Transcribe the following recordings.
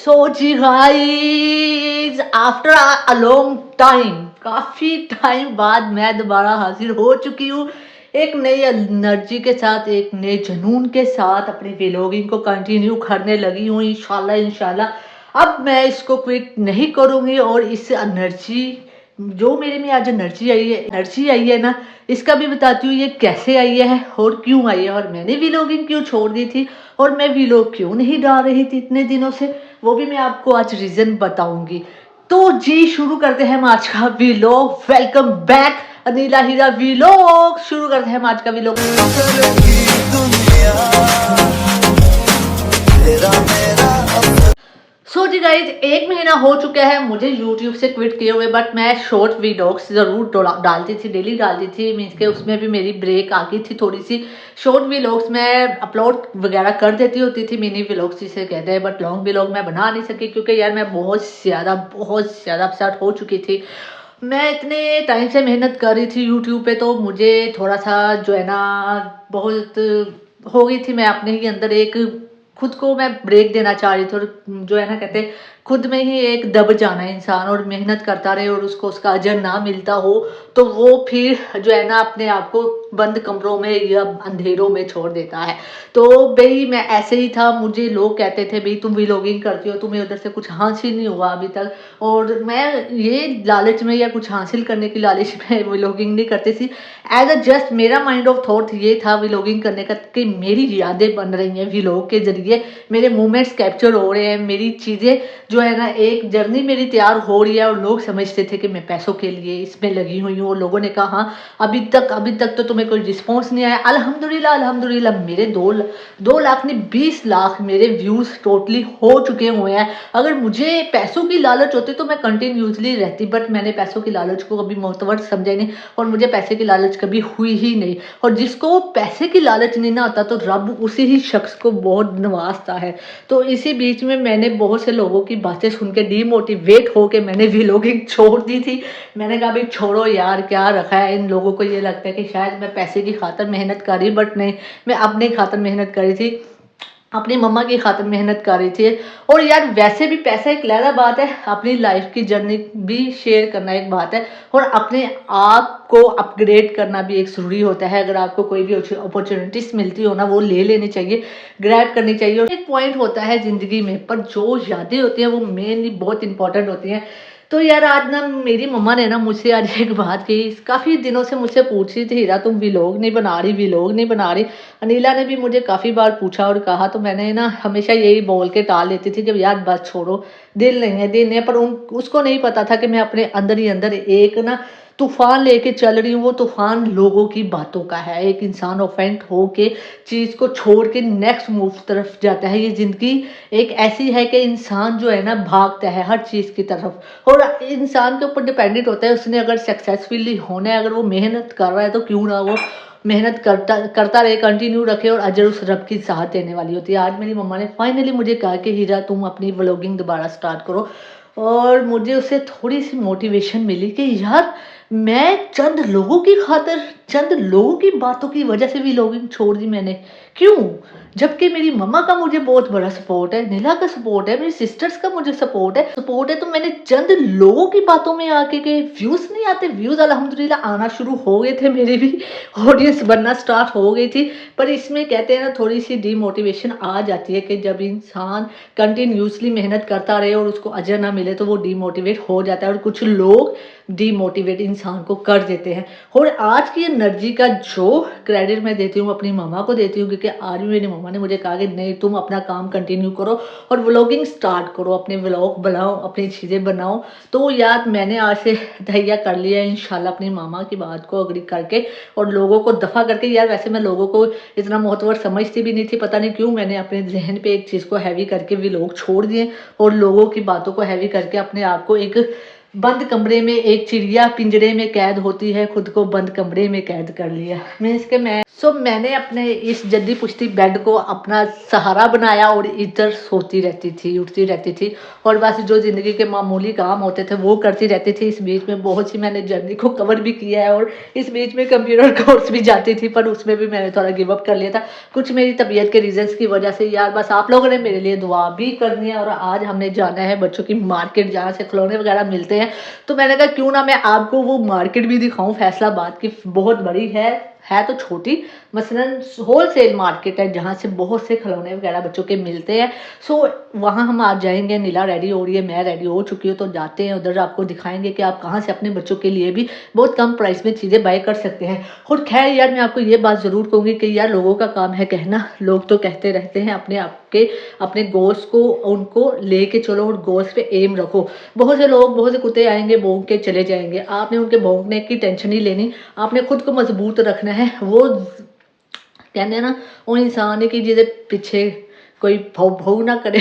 सो जी guys, after a long time, काफी time बाद मैं दोबारा हाजिर हो चुकी हूँ एक नई एनर्जी के साथ, एक नए जुनून के साथ अपनी व्लॉगिंग को कंटिन्यू करने लगी हूँ। इंशाल्लाह इंशाल्लाह अब मैं इसको क्विट नहीं करूँगी और इस एनर्जी जो मेरे में आज एनर्जी आई है ना, इसका भी बताती हूँ ये कैसे आई है और क्यों आई है, और मैंने व्लॉगिंग क्यों छोड़ दी थी और मैं व्लॉग क्यों नहीं डाल रही थी इतने दिनों से, वो भी मैं आपको आज रीजन बताऊंगी। तो जी शुरू करते हैं हम आज का व्लॉग। वेलकम बैक अनिला हीरा व्लॉग। शुरू करते हैं हम आज का व्लॉग। सो जी गाइज, 1 महीना हो चुका है मुझे यूट्यूब से क्विट किए हुए, बट मैं शॉर्ट वीडियोस ज़रूर डालती थी, डेली डालती थी। मीन्स के उसमें भी मेरी ब्रेक आ गई थी थोड़ी सी। शॉर्ट व्लॉग्स में अपलोड वगैरह कर देती होती थी, मिनी व्लॉग्स जिसे कहते हैं, बट लॉन्ग व्लॉग मैं बना नहीं सकी क्योंकि यार मैं बहुत ज़्यादा अपसेट हो चुकी थी। मैं इतने टाइम से मेहनत कर रही थी यूट्यूब पे, तो मुझे थोड़ा सा जो है ना बहुत हो गई थी। मैं अपने ही अंदर एक खुद को मैं ब्रेक देना चाह रही थी, और जो है ना कहते खुद में ही एक दब जाना है इंसान, और मेहनत करता रहे और उसको उसका अजर ना मिलता हो तो वो फिर जो है ना अपने आप को बंद कमरों में या अंधेरों में छोड़ देता है। तो भाई मैं ऐसे ही था। मुझे लोग कहते थे भाई तुम व्लॉगिंग करती हो, तुम्हें उधर से कुछ हासिल नहीं हुआ अभी तक, और मैं ये लालच में या कुछ हासिल करने की लालच में व्लॉगिंग नहीं करती थी। एज अ जस्ट मेरा माइंड ऑफ थॉट ये था व्लॉगिंग करने का कि मेरी यादें बन रही हैं व्लॉग के जरिए, मेरे मोमेंट्स कैप्चर हो रहे हैं, मेरी चीज़ें जो है ना एक जर्नी मेरी तैयार हो रही है। और लोग समझते थे कि मैं पैसों के लिए इसमें लगी हुई हूँ, और लोगों ने कहा हाँ अभी तक तो तुम्हें कोई रिस्पॉन्स नहीं आया। अल्हम्दुलिल्लाह अल्हम्दुलिल्लाह मेरे 2 लाख नहीं 20 लाख मेरे व्यूज़ टोटली हो चुके हुए हैं। अगर मुझे पैसों की लालच होती तो मैं कंटिन्यूसली रहती, बट मैंने पैसों की लालच को कभी मोतबर समझा नहीं, और मुझे पैसे की लालच कभी हुई ही नहीं। और जिसको पैसे की लालच नहीं ना आता तो रब उसी ही शख्स को बहुत नवाजता है। तो इसी बीच में मैंने बहुत से लोगों की बातें सुन के डीमोटिवेट होकर मैंने व्लॉगिंग छोड़ दी थी। मैंने कहा भाई छोड़ो यार, क्या रखा है। इन लोगों को ये लगता है कि शायद मैं पैसे की खातिर मेहनत कर रही, बट नहीं, मैं अपने खातिर मेहनत कर रही थी, अपनी मम्मा की खातिर मेहनत कर रही थी। और यार वैसे भी पैसा एक अलग बात है, अपनी लाइफ की जर्नी भी शेयर करना एक बात है, और अपने आप को अपग्रेड करना भी एक ज़रूरी होता है। अगर आपको कोई भी अपॉर्चुनिटीज़ मिलती हो ना, वो ले लेनी चाहिए, ग्रैब करनी चाहिए। और एक पॉइंट होता है ज़िंदगी में, पर जो यादें होती हैं वो मेनली बहुत इंपॉर्टेंट होती हैं। तो यार आज ना मेरी मम्मा ने ना मुझसे आज एक बात कही, काफ़ी दिनों से मुझसे पूछ रही थी हीरा तुम व्लॉग नहीं बना रही, व्लॉग नहीं बना रही। अनिला ने भी मुझे काफ़ी बार पूछा और कहा, तो मैंने ना हमेशा यही बोल के टाल देती थी कि यार बस छोड़ो, दिल नहीं है। पर उसको नहीं पता था कि मैं अपने अंदर ही अंदर एक ना तूफान लेके चल रही हूँ। वो तूफान लोगों की बातों का है। एक इंसान ऑफेंड हो के चीज़ को छोड़ के नेक्स्ट मूव तरफ जाता है। ये ज़िंदगी एक ऐसी है कि इंसान जो है ना भागता है हर चीज़ की तरफ, और इंसान के ऊपर डिपेंडेंट होता है उसने अगर सक्सेसफुली होना है, अगर वो मेहनत कर रहा है तो क्यों ना वो मेहनत करता रहे, कंटिन्यू रखे, और अजर उस रब की साथ देने वाली होती है। आज मेरी मम्मा ने फाइनली मुझे कहा कि हीरा तुम अपनी व्लॉगिंग दोबारा स्टार्ट करो, और मुझे उससे थोड़ी सी मोटिवेशन मिली कि यार मैं चंद लोगों की खातिर, चंद लोगों की बातों की वजह से व्लॉगिंग छोड़ दी मैंने। क्यों? जबकि मेरी मम्मा का मुझे बहुत बड़ा सपोर्ट है, नीला का सपोर्ट है, मेरी सिस्टर्स का मुझे सपोर्ट है। तो मैंने चंद लोगों की बातों में आके के व्यूज़ नहीं आते, व्यूज़ अल्हम्दुलिल्लाह आना शुरू हो गए थे, मेरे भी ऑडियंस बनना स्टार्ट हो गई थी। पर इसमें कहते हैं ना थोड़ी सी डीमोटिवेशन आ जाती है कि जब इंसान कंटिन्यूसली मेहनत करता रहे और उसको अजर ना मिले तो वो डीमोटिवेट हो जाता है, और कुछ लोग डीमोटिवेट इंसान को कर देते हैं। और आज की एनर्जी का जो क्रेडिट मैं देती हूँ अपनी मम्मा को देती हूँ, क्योंकि आज भी मेरी मम्मा ने मुझे कहा कि नहीं तुम अपना काम कंटिन्यू करो और व्लॉगिंग स्टार्ट करो, अपने व्लॉग बनाओ, अपनी चीज़ें बनाओ। तो यार मैंने आज से तैयार कर लिया है इंशाल्लाह अपनी मामा की बात को अग्री करके और लोगों को दफ़ा करके। यार वैसे मैं लोगों को इतना मोहतबर समझती भी नहीं थी, पता नहीं क्यों मैंने अपने जहन पे एक चीज़ को हैवी करके व्लॉग छोड़ दिए और लोगों की बातों को हैवी करके अपने आप को एक बंद कमरे में एक चिड़िया पिंजरे में कैद होती है, खुद को बंद कमरे में कैद कर लिया। मीन्स के मैंने अपने इस जद्दी पुश्ती बेड को अपना सहारा बनाया और इधर सोती रहती थी, उठती रहती थी और बस जो ज़िंदगी के मामूली काम होते थे वो करती रहती थी। इस बीच में बहुत सी मैंने जर्नी को कवर भी किया है और इस बीच में कंप्यूटर कोर्स भी जाती थी, पर उसमें भी मैंने थोड़ा गिव अप कर लिया था कुछ मेरी तबीयत के रीजंस की वजह से। यार बस आप लोगों ने मेरे लिए दुआ भी करनी है। और आज हमने जाना है बच्चों की मार्केट जहाँ से खिलौने वगैरह मिलते हैं, तो मैंने कहा क्यों ना मैं आपको वो मार्केट भी दिखाऊं। फैसलाबाद की बहुत बड़ी है तो छोटी, मसलन होलसेल मार्केट है जहाँ से बहुत से खिलौने वगैरह बच्चों के मिलते हैं। सो वहाँ हम आज जाएंगे। नीला रेडी हो रही है, मैं रेडी हो चुकी हूँ, तो जाते हैं उधर, आपको दिखाएंगे कि आप कहाँ से अपने बच्चों के लिए भी बहुत कम प्राइस में चीज़ें बाय कर सकते हैं। और खैर यार मैं आपको ये बात ज़रूर कहूँगी कि यार लोगों का काम है कहना, लोग तो कहते रहते हैं अपने आप के अपने गोल्स को उनको लेके चलो और गोल्स पे एम रखो। बहुत से लोग, बहुत से कुत्ते आएंगे भौंक के चले जाएंगे, आपने उनके भौंकने की टेंशन नहीं लेनी, आपने खुद को मजबूत रखना है। वो कहते हैं ना, वो इंसान है कि जिसके पीछे कोई भाव भाव ना करे।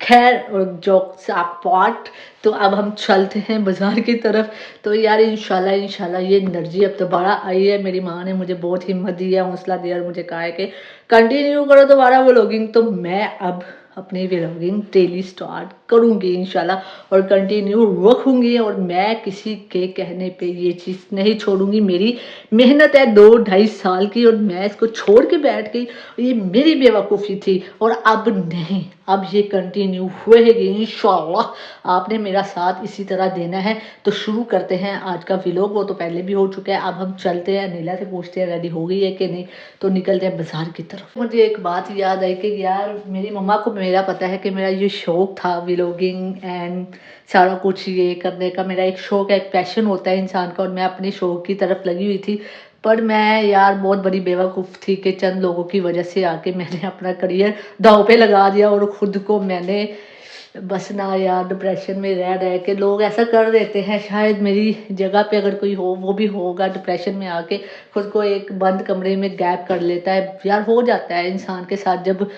खैर जोक्स अपार्ट, तो अब हम चलते हैं बाजार की तरफ। तो यार इंशाल्लाह ये एनर्जी अब दोबारा आई है। मेरी माँ ने मुझे बहुत हिम्मत दी है, हौसला दिया और मुझे कहा है कि कंटिन्यू करो दोबारा व्लॉगिंग। तो मैं अब अपनी व्लॉगिंग डेली स्टार्ट करूँगी इंशाल्लाह और कंटिन्यू रखूँगी। और मैं किसी के कहने पे ये चीज़ नहीं छोड़ूंगी। मेरी मेहनत है 2-2.5 साल की और मैं इसको छोड़ के बैठ गई, ये मेरी बेवकूफ़ी थी। और अब नहीं, अब ये कंटिन्यू हुएगी इंशाल्लाह। आपने मेरा साथ इसी तरह देना है। तो शुरू करते हैं आज का व्लॉग। वो तो पहले भी हो चुका है, अब हम चलते हैं, नीला से पूछते हैं रेडी हो गई है कि नहीं, तो निकलते हैं बाजार की तरफ। मुझे एक बात याद आई कि यार मेरी मम्मा को मेरा पता है कि मेरा ये शौक था व्लॉगिंग एंड सारा कुछ ये करने का। मेरा एक शौक है, एक पैशन होता है इंसान का, और मैं अपने शौक की तरफ लगी हुई थी। पर मैं यार बहुत बड़ी बेवकूफ़ थी कि चंद लोगों की वजह से आके मैंने अपना करियर दांव पे लगा दिया और ख़ुद को मैंने बस ना यार डिप्रेशन में रह के लोग ऐसा कर देते हैं। शायद मेरी जगह पे अगर कोई हो वो भी होगा डिप्रेशन में आके खुद को एक बंद कमरे में गैप कर लेता है। यार हो जाता है इंसान के साथ, जब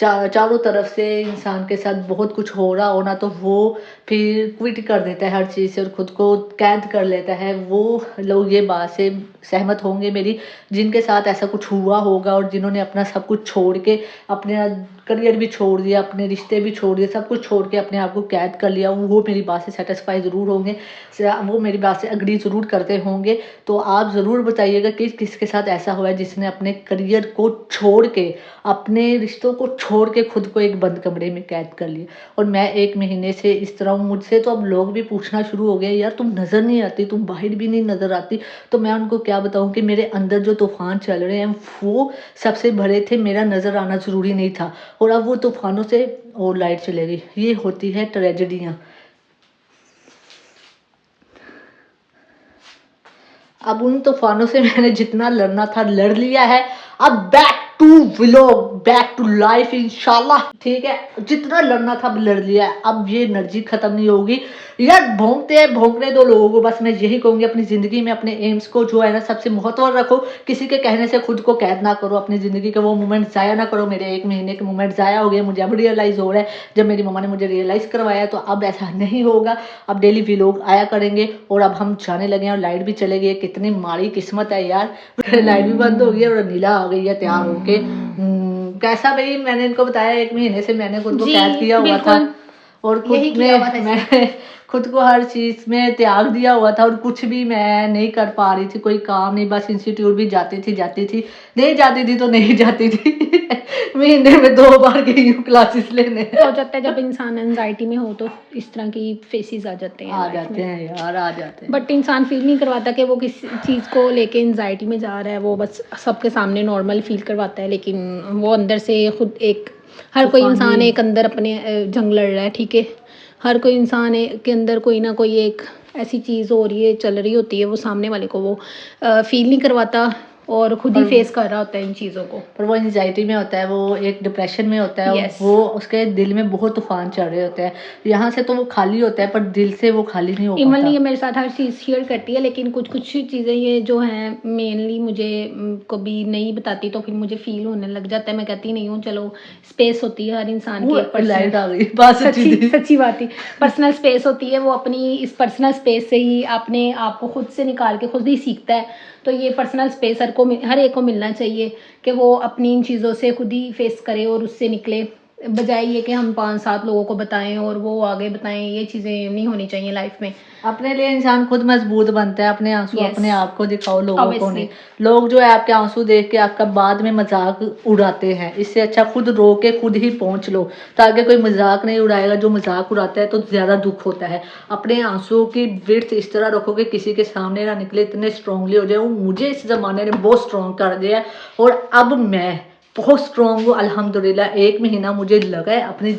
चारों तरफ से इंसान के साथ बहुत कुछ हो रहा हो ना, तो वो फिर क्विट कर देता है हर चीज़ से और ख़ुद को कैद कर लेता है। वो लोग ये बात से सहमत होंगे मेरी, जिनके साथ ऐसा कुछ हुआ होगा और जिन्होंने अपना सब कुछ छोड़ के, अपने करियर भी छोड़ दिया, अपने रिश्ते भी छोड़ दिए, सब कुछ छोड़ के अपने आप को कैद कर लिया, वो मेरी बात से सेटिस्फाई ज़रूर होंगे, वो मेरी बात से अग्री ज़रूर करते होंगे। तो आप ज़रूर बताइएगा कि किसके साथ ऐसा हुआ है जिसने अपने करियर को छोड़ के, अपने रिश्तों को छोड़ के खुद को एक बंद कमरे में कैद कर लिया। और मैं 1 महीने से इस तरह हूँ। मुझसे तो अब लोग भी पूछना शुरू हो गए, यार तुम नज़र नहीं आती, तुम बाहर भी नहीं नज़र आती। तो मैं उनको क्या बताऊँ कि मेरे अंदर जो तूफ़ान चल रहे हैं वो सबसे बड़े थे, मेरा नज़र आना ज़रूरी नहीं था। और अब वो तूफ़ानों से और लाइट चले गई। ये होती है ट्रेजेडियाँ। अब उन तूफानों से मैंने जितना लड़ना था लड़ लिया है। अब back to vlog, back to life इंशाल्लाह। ठीक है, जितना लड़ना था लड़ लिया है, अब ये एनर्जी खत्म नहीं होगी। यार भोंकते हैं, भोंकने दो लोगों को। बस मैं यही कहूँगी अपनी ज़िंदगी में अपने एम्स को जो है ना सबसे महत्व रखो। किसी के कहने से खुद को कैद ना करो, अपनी ज़िंदगी के वो मोमेंट ज़ाया ना करो। मेरे 1 महीने के मोमेंट ज़ाया हो गए, मुझे अब रियलाइज़ हो रहा है। जब मेरी मम्मा ने मुझे रियलाइज़ करवाया तो अब ऐसा नहीं होगा। अब डेली व्लॉग आया करेंगे। और अब हम जाने लगे हैं और लाइट भी चले गई है। कितनी माड़ी किस्मत है यार, लाइट भी बंद हो गई है और नीला आ गई है तैयार होके। कैसा भाई, मैंने इनको बताया 1 महीने से मैंने खुद को कैद किया हुआ था और खुद में मैं खुद को हर चीज़ में त्याग दिया हुआ था और कुछ भी मैं नहीं कर पा रही थी, कोई काम नहीं। बस इंस्टीट्यूट भी जाती थी, नहीं जाती थी तो नहीं जाती थी। महीने में 2 बार गई हूँ क्लासेस लेने। हो जाता है जब इंसान एंजाइटी में हो तो इस तरह की फेसेस आ जाते हैं, यार आ जाते हैं। बट इंसान फील नहीं करवाता कि वो किस चीज़ को लेके एंजाइटी में जा रहा है। वो बस सबके सामने नॉर्मल फील करवाता है, लेकिन वो अंदर से खुद एक, हर कोई इंसान एक अंदर अपने जंग लड़ रहा है। ठीक है, हर कोई इंसान के अंदर कोई ना कोई एक ऐसी चीज़ हो रही है, चल रही होती है, वो सामने वाले को वो फील नहीं करवाता। और खुद ही फेस कर रहा होता है इन चीज़ों को। पर वो एंजाइटी में होता है, वो एक डिप्रेशन में होता है। Yes. वो उसके दिल में बहुत तूफान चढ़ रहे होते हैं। यहाँ से तो वो खाली होता है पर दिल से वो खाली नहीं हो इमन पाता। ये मेरे साथ हर चीज़ शेयर करती है, लेकिन कुछ कुछ चीज़ें ये जो हैं मेनली मुझे कभी नहीं बताती, तो फिर मुझे फील होने लग जाता है। मैं कहती नहीं हूँ, चलो स्पेस होती है हर इंसान की, एक लाइट पर्सनल आ गई, बात सच्ची सच्ची बात ही पर्सनल स्पेस होती है। वो अपनी इस पर्सनल स्पेस से ही अपने आप को खुद से निकाल के खुद ही सीखता है। तो ये पर्सनल स्पेस हर एक को मिलना चाहिए कि वो अपनी इन चीज़ों से खुद ही फेस करे और उससे निकले, बजाय ये कि हम 5-7 लोगों को बताएं और वो आगे बताएं। ये चीज़ें नहीं होनी चाहिए लाइफ में। अपने लिए इंसान खुद मजबूत बनता है। अपने आंसू Yes. अपने आप को दिखाओ, लोगों को Obviously. नहीं। लोग जो है आपके आंसू देख के आपका बाद में मजाक उड़ाते हैं, इससे अच्छा खुद रो के खुद ही पहुंच लो, ताकि कोई मजाक नहीं उड़ाएगा। जो मजाक उड़ाता है तो ज़्यादा दुख होता है। अपने आंसुओं की विड्थ इस तरह रखो कि किसी के सामने ना निकले, इतने स्ट्रांगली हो जाए। वो मुझे इस ज़माने ने बहुत स्ट्रॉन्ग कर दिया है और अब मैं बहुत स्ट्रॉन्ग हूँ अल्हम्दुलिल्लाह। 1 महीना मुझे लगा है अपनी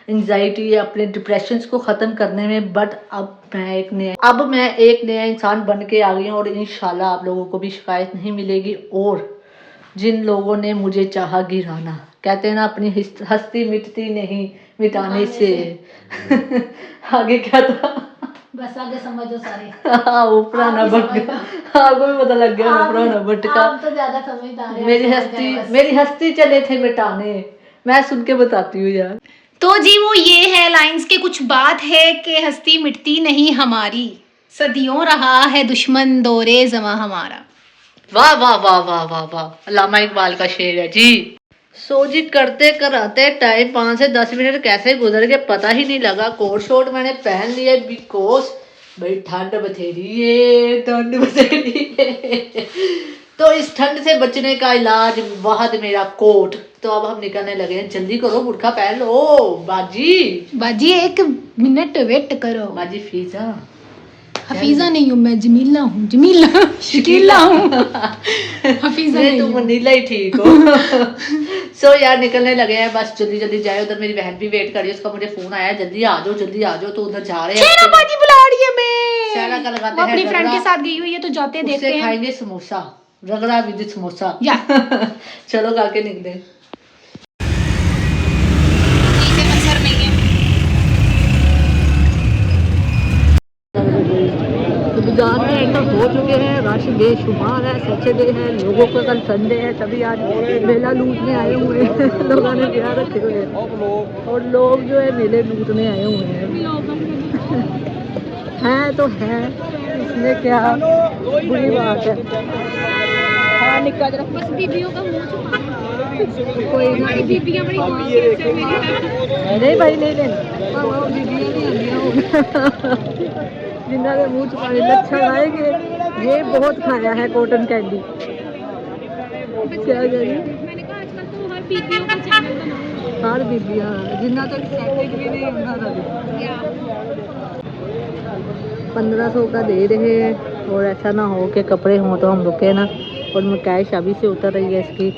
एंजाइटी, अपने डिप्रेशंस को ख़त्म करने में, बट अब मैं एक नया इंसान बन के आ गई हूँ और इंशाल्लाह आप लोगों को भी शिकायत नहीं मिलेगी। और जिन लोगों ने मुझे चाहा गिराना, कहते हैं ना अपनी हस्ती मिटती नहीं मिटाने से। आगे क्या था? बस आगे समझो सारे। हाँ, वो पुराना भटका, आपको भी पता लग गया, वो पुराना भटका। आप तो ज़्यादा समझदार हैं। मेरी हस्ती चले थे मिटाने। मैं सुन के बताती हूँ यार। तो जी वो ये है लाइंस के कुछ बात है कि हस्ती मिटती नहीं हमारी, सदियों रहा है दुश्मन दौरे ज़मां हमारा। वाह वाह वाह वाह वाह वाह, अल्लामा इकबाल का शेर है जी। सो जी करते कराते टाइम 5 से 10 मिनट कैसे गुजर गए पता ही नहीं लगा। कोट शोट मैंने पहन लिया बिकॉज भाई ठंड बथेरी है, ठंड बथेरी है। तो इस ठंड से बचने का इलाज वाहद मेरा कोट। तो अब हम निकलने लगे हैं, जल्दी करो, बुरखा पहन लो बाजी 1 मिनट वेट करो। बाजी फीजा हफीजा नहीं हूँ मैं, जमीला हूँ, शकीला हूँ। हफीजा नहीं तुम मनीला ही ठीक हो। सो यार निकलने लगे हैं, बस जल्दी जल्दी जाए। उधर मेरी बहन भी वेट कर रही है, उसका मुझे फोन आया जल्दी आ जाओ। तो उधर जा रहे हैं। बाजी बुला रही है मैं। शहरा का लगाते वो हैं अपनी फ्रेंड के साथ गई हुई है, तो जाते देखते हैं। खाएंगे समोसा, रगड़ा विद समोसा। या चलो खा के निकले। तो बाजार में एंटर हो चुके हैं, रश बेशुमार है, सैटरडे है, लोगों को कल संडे है, तभी आज मेला लूटने आए हुए हैं। लोगों ने प्यार रखे हुए हैं और लोग जो है मेले लूटने आए हुए हैं। है तो है, इसमें क्या बुरी बात है। हाँ निक्का जरा बस बीबियों का मुंह कोई नहीं, बीबियां बड़ी नहीं भाई नहीं लेना, बीबियां नहीं आंदियां जिन्ना के मुँह पानी लच्छन आएंगे। ये बहुत खाया है कॉटन कैंडी। क्या करिए, मैंने कहा आजकल तो हर बीबियों का चैनल बनाओ, हर बीबियां जिन्ना तक सेटिंग भी नहीं होना था। 1500 का दे रहे हैं और ऐसा ना हो कि कपड़े हों तो हम रुके ना। और मैं कैश अभी से उतर रही है इसकी,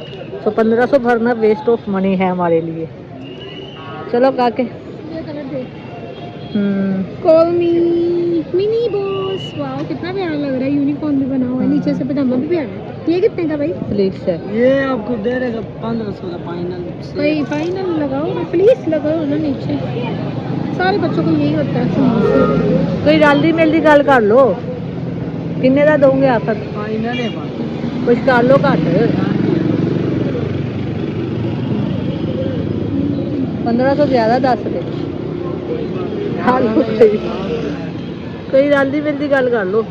तो 1500 भरना वेस्ट ऑफ मनी है हमारे लिए। चलो काके कॉल मी मिनी बॉस। वाह कितना प्यारा लग रहा है, यूनिफॉर्म भी बना हुआ है, नीचे से पजामा भी प्यारा है। ये कितने का भाई? फ्लीस है ये, आपको दे रहेगा 1500 का फाइनल। कोई फाइनल लगाओ ना, फ्लीस लगाओ ना नीचे। सारे बच्चों को यही होता है। कोई जल्दी मिलदी गल कर लो, किन्ने का दोगे आखिर? फाइनल है कुछ कर लो घट। 1500 ज्यादा दस दे। कोई जल्दी मिलदी गल कर लो।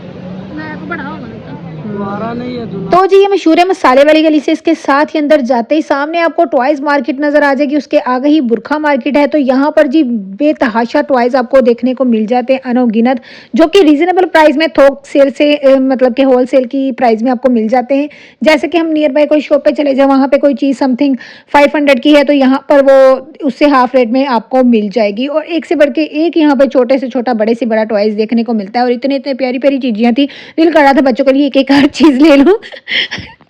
तो जी ये मशहूर है मसाले वाली गली से, इसके साथ ही अंदर जाते ही सामने आपको टॉयज मार्केट नजर आ जाएगी, उसके आगे ही बुरखा मार्केट है। तो यहाँ पर जी बेतहाशा टॉयज आपको देखने को मिल जाते हैं अनगिनत, जो कि रीजनेबल प्राइस में थोक सेल से मतलब कि होलसेल की प्राइस में आपको मिल जाते हैं। जैसे कि हम नियर बाय कोई शॉप पे चले जाए, वहाँ पे कोई चीज़ समथिंग 500 की है, तो यहाँ पर वो उससे हाफ रेट में आपको मिल जाएगी। और एक से बढ़ के एक यहाँ पे छोटे से छोटा बड़े से बड़ा टॉयज देखने को मिलता है। और इतने इतने प्यारी प्यारी चीज़ें थी, दिल कर रहा था बच्चों के लिए एक एक हर चीज़ ले लूँ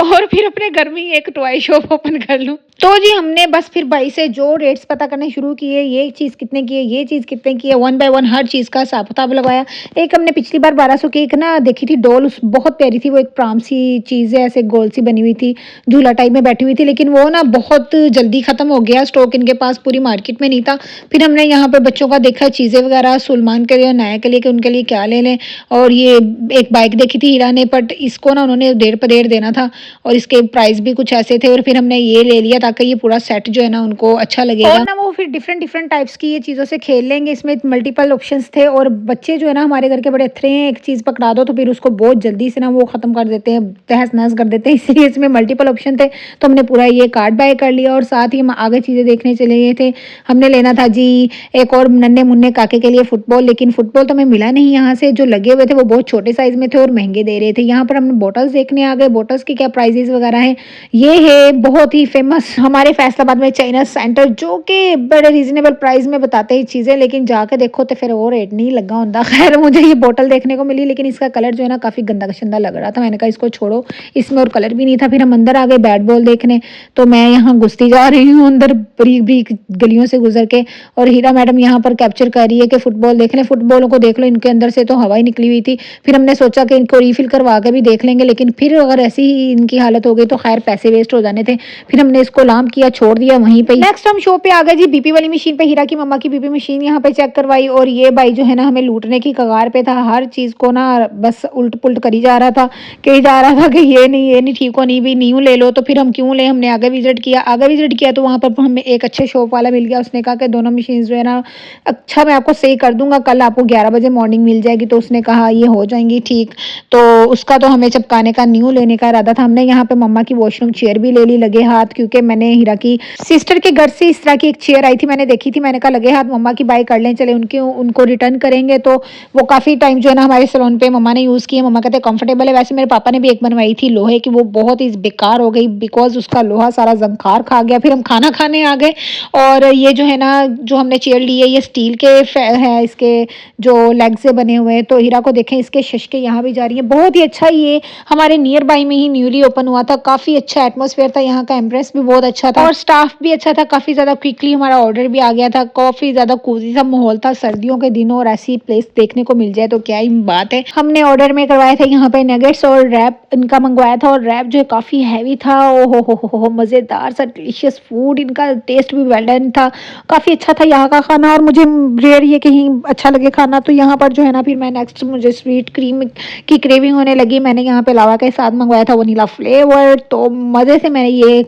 और फिर अपने घर में ही एक टॉय शॉप ओपन कर लूँ। तो जी हमने बस फिर भाई से जो रेट्स पता करने शुरू किए, ये चीज़ कितने की है, ये चीज़ कितने की है, वन बाय वन हर चीज़ का हिसाब किताब लगवाया। एक हमने पिछली बार 1200 की एक ना देखी थी डॉल, उस बहुत प्यारी थी वो, एक प्राम सी चीज़ है, ऐसे गोल सी बनी हुई थी, झूला टाइप में बैठी हुई थी, लेकिन वो ना बहुत जल्दी ख़त्म हो गया, स्टॉक इनके पास पूरी मार्केट में नहीं था। फिर हमने यहाँ पे बच्चों का देखा चीज़ें वगैरह सुलमान के लिए और नाया के लिए कि उनके लिए क्या ले लें, और ये एक बाइक देखी थी हीरा ने, बट इसको ना उन्होंने 1.5 देना था और इसके प्राइस भी कुछ ऐसे थे, और फिर हमने ये ले लिया ताकि ये पूरा सेट जो है ना उनको अच्छा लगेगा। और ना वो फिर डिफरेंट डिफरेंट टाइप्स की ये चीज़ों से खेल लेंगे, इसमें मल्टीपल ऑप्शंस थे, और बच्चे जो है ना हमारे घर के बड़े अथरे हैं, एक चीज़ पकड़ा दो तो फिर उसको बहुत जल्दी से ना वो ख़त्म कर देते हैं, तहस नहस कर देते हैं, इसलिए इसमें मल्टीपल ऑप्शन थे। तो हमने पूरा ये कार्ड बाय कर लिया और साथ ही हम आगे चीज़ें देखने चले गए थे। हमने लेना था जी एक और नन्हे मुन्ने काके के लिए फुटबॉल, लेकिन फुटबॉल तो हमें मिला नहीं यहाँ से, जो लगे हुए थे वो बहुत छोटे साइज़ में थे और महंगे दे रहे थे। यहाँ पर हमने बॉटल्स देखने आ गए, बॉटल्स की क्या प्राइजेस वगैरह हैं। ये है बहुत ही फेमस हमारे फैसलाबाद में चाइना सेंटर, जो कि बड़े रीजनेबल प्राइस में बताते हैं चीज़ें, लेकिन जाके देखो तो फिर वो रेट नहीं लगा होता। खैर मुझे ये बोतल देखने को मिली, लेकिन इसका कलर जो है ना काफ़ी गंदा गंदा लग रहा था। मैंने कहा इसको छोड़ो, इसमें और कलर भी नहीं था। फिर हम अंदर आ गए बैट बॉल देखने, तो मैं यहाँ घुसती जा रही हूँ अंदर बारीक बारीक गलियों से गुजर के, और हीरा मैडम यहाँ पर कैप्चर कर रही है कि फुटबॉल देख लें, फुटबॉलों को देख लो, इनके अंदर से तो हवा ही निकली हुई थी। फिर हमने सोचा कि इनको रीफिल करवा के भी देख लेंगे, लेकिन फिर अगर ऐसी ही इनकी हालत हो गई तो खैर पैसे वेस्ट हो जाने थे। फिर हमने इसको लाम किया, छोड़ दिया वहीं पे। नेक्स्ट हम शो पे आ गए जी बीपी वाली मशीन पे, हीरा की मम्मा की बीपी मशीन यहाँ पे चेक करवाई, और ये भाई जो है ना हमें लूटने की कगार पे था, हर चीज़ को ना बस उल्ट पुल्ट करी जा रहा था, कही जा रहा था कि ये नहीं ठीक हो, नहीं भी न्यू ले लो। तो फिर हम क्यों ले, हमने आगे विजिट किया तो वहाँ पर हमें एक अच्छे शॉप वाला मिल गया। उसने कहा कि दोनों मशीन जो है ना अच्छा मैं आपको सही कर दूंगा, कल आपको 11 बजे मॉर्निंग मिल जाएगी। तो उसने कहा ये हो जाएंगी ठीक। तो उसका तो हमें चपकाने का न्यू लेने का इरादा था। हमने यहाँ पे मम्मा की वॉशरूम चेयर भी ले ली लगे हाथ, क्योंकि मैंने हीरा की सिस्टर के घर से इस तरह की एक चेयर आई थी, मैंने देखी थी, मैंने कहा लगे हाथ मम्मा की बाय कर लें, चले उनको रिटर्न करेंगे। तो वो काफ़ी टाइम जो है ना हमारे सैलून पे मम्मा ने यूज़ की है, मम्मा कहते हैं कंफर्टेबल है। वैसे मेरे पापा ने भी एक बनवाई थी लोहे की, वो बहुत ही बेकार हो गई बिकॉज उसका लोहा सारा जंखार खा गया। फिर हम खाना खाने आ गए, और ये जो है ना जो हमने चेयर ली है ये स्टील के है, इसके जो लेग से बने हुए हैं। तो हीरा को देखें इसके शशके यहाँ भी जा रही है, बहुत ही अच्छा। ये हमारे नियर बाई में ही न्यूली ओपन हुआ था, काफ़ी अच्छा एटमॉस्फेयर था, यहाँ का एम्प्रेस भी बहुत अच्छा था और स्टाफ भी अच्छा था। काफ़ी ज़्यादा क्विकली हमारा ऑर्डर भी आ गया था, काफ़ी ज़्यादा कोजी सा माहौल था सर्दियों के दिनों, और ऐसी प्लेस देखने को मिल जाए तो क्या ही बात है। हमने ऑर्डर में करवाए थे यहाँ पे नगेट्स और रैप इनका मंगवाया था, और रैप जो है काफ़ी हैवी था, ओ हो मज़ेदार सा डिलीशियस फूड, इनका टेस्ट भी वेल डन था, काफ़ी अच्छा था यहाँ का खाना। और मुझे रेयर ये कहीं अच्छा लगे खाना, तो यहाँ पर जो है ना फिर मैं नेक्स्ट मुझे स्वीट क्रीम की क्रेविंग होने लगी। मैंने यहाँ पे लावा के साथ मंगवाया था वनीला फ्लेवर, तो मज़े से मैंने ये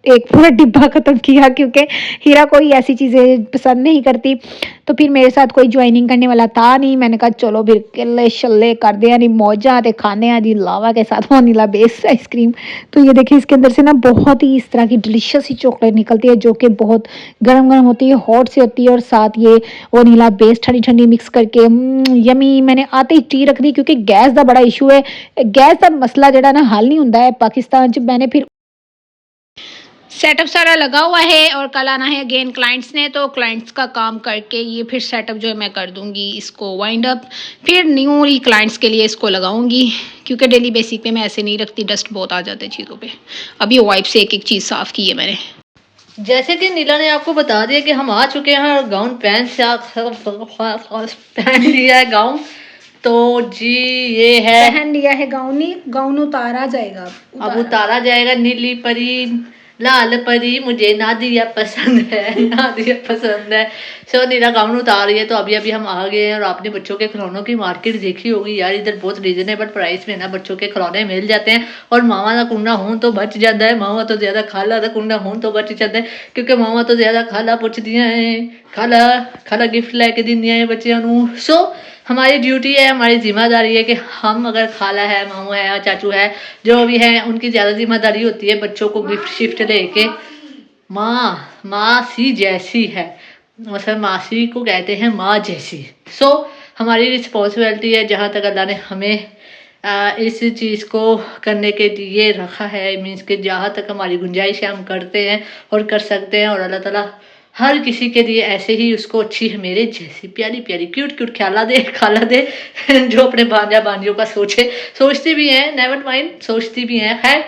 एक पूरा डिब्बा ख़त्म किया, क्योंकि हीरा कोई ऐसी चीज़ें पसंद नहीं करती। तो फिर मेरे साथ कोई ज्वाइनिंग करने वाला था नहीं, मैंने कहा चलो फिर किले शल्ले कर दे यानी मौजा ते खाने हैं जी लावा के साथ वनीला बेस आइसक्रीम। तो ये देखिए इसके अंदर से ना बहुत ही इस तरह की डिलीशियस सी चॉकलेट निकलती है, जो कि बहुत गर्म गर्म होती है, हॉट सी होती है, और साथ ये वनीला बेस ठंडी ठंडी मिक्स करके यमी। मैंने आते ही टी रख दी, क्योंकि गैस का बड़ा इशू है, गैस का मसला जड़ा ना हल नहीं होता है पाकिस्तान च। मैंने फिर सेटअप सारा लगा हुआ है, और कल आना है अगेन क्लाइंट्स ने, तो क्लाइंट्स का काम करके ये फिर सेटअप जो है मैं कर दूंगी इसको वाइंड अप, फिर न्यू ही क्लाइंट्स के लिए इसको लगाऊंगी, क्योंकि डेली बेसिक पे मैं ऐसे नहीं रखती, डस्ट बहुत आ जाते हैं चीज़ों पे। अभी वाइप से एक एक चीज़ साफ़ की है मैंने। जैसे कि नीला ने आपको बता दिया कि हम आ चुके हैं और गाउन पहन लिया है गाउन, तो जी ये है पहन लिया है गाउन, ही गाउन उतारा जाएगा, अब उतारा जाएगा। नीली परी लाल परी मुझे नादिया पसंद है, नादिया पसंद है। सो नीला गाउन उतार रही है। तो अभी अभी हम आ गए हैं, और आपने बच्चों के खिलौनों की मार्केट देखी होगी यार, इधर बहुत रीजनेबल प्राइस में ना बच्चों के खिलौने मिल जाते हैं। और मावा का कुंडा हूँ तो बच जाता है, मावा तो ज़्यादा खाला का कुंडा हूँ तो बच जाता है, क्योंकि मावा तो ज़्यादा खाला पुछदियाँ हैं, खाला खाला गिफ्ट लैके दिंदियाँ हैं बच्चों को। सो हमारी ड्यूटी है, हमारी जिम्मेदारी है कि हम अगर खाला है, मामू है, चाचू है, जो भी है, उनकी ज़्यादा जिम्मेदारी होती है बच्चों को गिफ्ट शिफ्ट लेके। मासी जैसी है, मतलब मासी को कहते हैं माँ जैसी। सो हमारी रिस्पॉन्सिबिलिटी है, जहाँ तक अल्लाह ने हमें इस चीज़ को करने के लिए रखा है, मीन्स कि जहाँ तक हमारी गुंजाइश है हम करते हैं और कर सकते हैं, और अल्लाह ताला हर किसी के लिए ऐसे ही उसको अच्छी है मेरे जैसी प्यारी प्यारी क्यूट क्यूट ख्याला दे खाला दे जो अपने भांजा भांजियों का सोचती भी हैं, नेवर माइंड, सोचती भी हैं। खैर,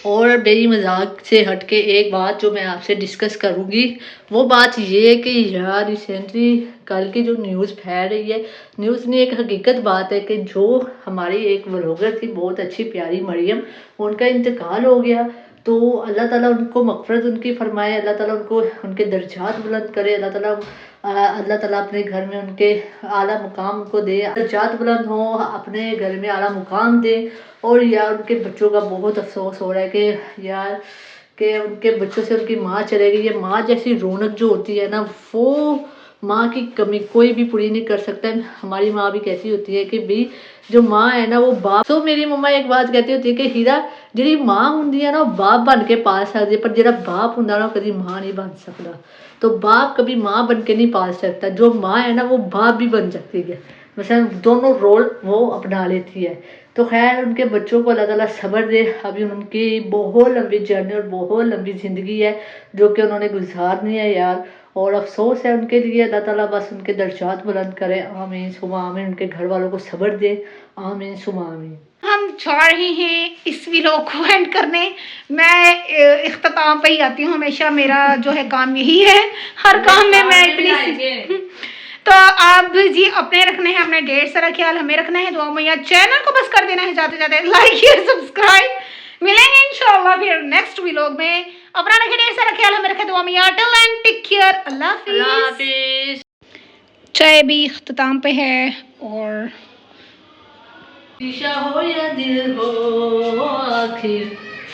और बेई मजाक से हटके एक बात जो मैं आपसे डिस्कस करूँगी, वो बात ये है कि यार रिसेंटली कल की जो न्यूज़ फैल रही है, न्यूज़ नहीं एक हकीकत बात है कि जो हमारी एक व्लॉगर थी बहुत अच्छी प्यारी मरियम, उनका इंतकाल हो गया। तो अल्लाह ताला उनको मग़फ़िरत उनकी फ़रमाए, अल्लाह ताला उनको उनके दर्जात बुलंद करे, अल्लाह ताला अपने घर में उनके आला मुकाम उनको दे, दर्जात बुलंद हो, अपने घर में आला मुकाम दे। और यार उनके बच्चों का बहुत अफसोस हो रहा है कि यार कि उनके बच्चों से उनकी माँ चले गई। ये माँ जैसी रौनक जो होती है ना, वो माँ की कमी कोई भी पूरी नहीं कर सकता। हमारी माँ भी कैसी होती है कि भाई जो माँ है ना वो बाप। तो मेरी मम्मा एक बात कहती होती है कि हीरा जी माँ होंगी है ना वो बाप बन के पाल सकती है, पर जो बाप होंगे ना कभी माँ नहीं बन सकता। तो बाप कभी माँ बन के नहीं पाल सकता, जो माँ है ना वो बाप भी बन सकती है, मतलब दोनों रोल वो अपना लेती है। तो खैर उनके बच्चों को अल्लाह ताला सब्र दे। अभी उनकी बहुत लंबी जर्नी और बहुत लंबी ज़िंदगी है जो कि उन्होंने गुजारनी है यार, और अफसोस है उनके लिए। अल्लाह ताला बस उनके दर्जात बुलंद करे, आमीन सुमा आमीन। उनके घर वालों को सब्र दे, आमीन सुमा आमीन। हम जा रहे हैं इस व्लॉग को एंड करने। मैं इख्तिताम पे ही आती हूँ हमेशा, मेरा जो है काम यही है, हर काम में मैं इतनी तो आप जी अपने रखने हैं, अपने ढेर सारा ख्याल हमें रखना है। दुआ मैया चैनल को बस कर देना है जाते जाते लाइक शेयर सब्सक्राइब। मिलेंगे इंशाल्लाह फिर नेक्स्ट व्लॉग में। अपना रखे ढेर सारा ख्याल हमें रखे। दुआ मैया टिल एंड टेक केयर। अल्लाह हाफिज। चाय भी इख्तिताम पे है और शीशा हो या दिल हो आखिर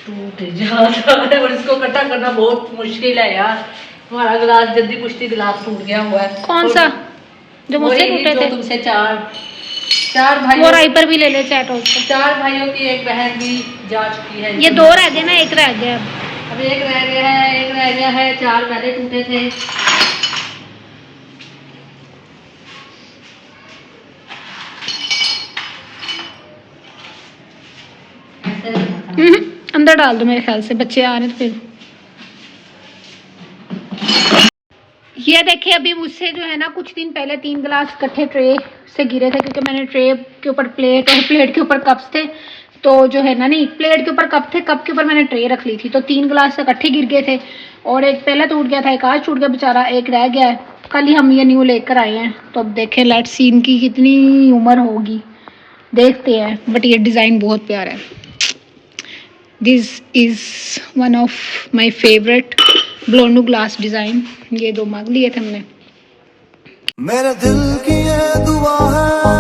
टूट जाता है, और इसको इकट्ठा करना बहुत मुश्किल है यार। हमारा गिलास जल्दी पुश्ती गिलास टूट गया हुआ है। कौन सा जो मुझसे टूटे थे? तुमसे चार भाई वो राइपर भी ले ले चैट हो। 4 भाइयों की एक बहन भी जा चुकी है। ये 2 रह गए ना, एक रह गया अब एक रह गया है 4 पहले टूटे थे। अंदर डाल दो, मेरे ख्याल से बच्चे आ रहे हैं तो फिर ये देखिए अभी मुझसे जो है ना कुछ दिन पहले 3 गिलास इकट्ठे ट्रे से गिरे थे, क्योंकि मैंने ट्रे के ऊपर प्लेट और प्लेट के ऊपर कप्स थे, तो जो है ना नहीं प्लेट के ऊपर कप थे, कप के ऊपर मैंने ट्रे रख ली थी, तो 3 गिलास इकट्ठे गिर गए थे और एक पहले टूट गया था, एक आज टूट गया बेचारा, एक रह गया है। कल ही हम ये न्यू लेकर आए हैं, तो अब देखें लेट्स सी इनकी कितनी उम्र होगी, देखते हैं। बट ये डिज़ाइन बहुत प्यारा है। This is one of my favourite ब्लोंडो ग्लास डिज़ाइन। ये 2 मग लिए थे हमने। मेरे दिल की ये दुआ है